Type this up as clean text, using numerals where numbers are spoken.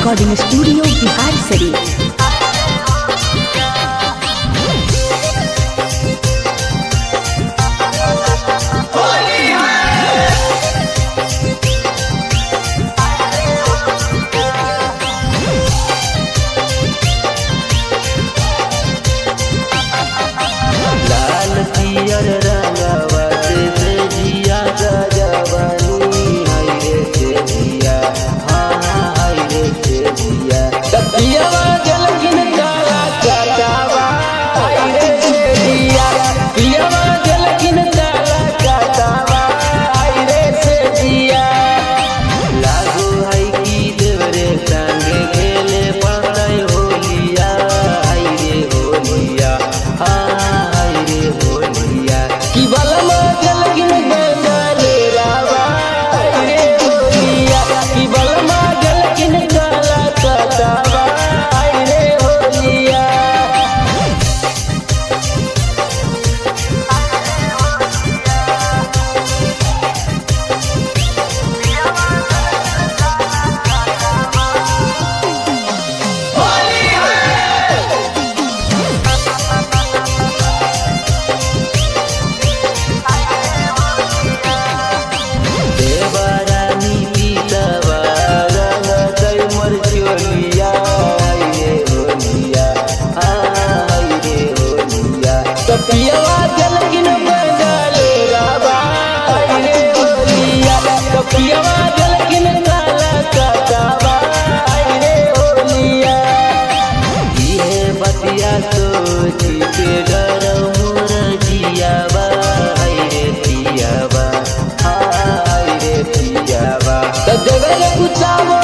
Recording studio Bihar Sharif. लाल पियर रंगवा से जिया गजवानी हाय रे से जिया, हाँ हाय रे से जिया। तपियावा जलगिन काला काटावा हाय रे से जिया, पियावा जलगिन काला काटावा हाय रे से जिया। लागो हाय की देवरे संगे खेले पड़ै होलिया हाय रे होलिया, हाँ की बलमा जलगिन गंगाले रावा हाय रे होलिया, की बलमा जलगिन काला काटावा हाय रे होलिया। देवरानी पीतवा रंग कई मोर चोलिया हाय रे होलिया, हाय रे होलिया। तपियावा जलगिन बंगाले रावा हाय रे होलिया, तपियावा जलगिन काला काटावा हाय रे होलिया। इहे बतिया सोची के डर मोर जियावा हाय रे पियावा, हाय रे पियावा। त देवरे कुचावा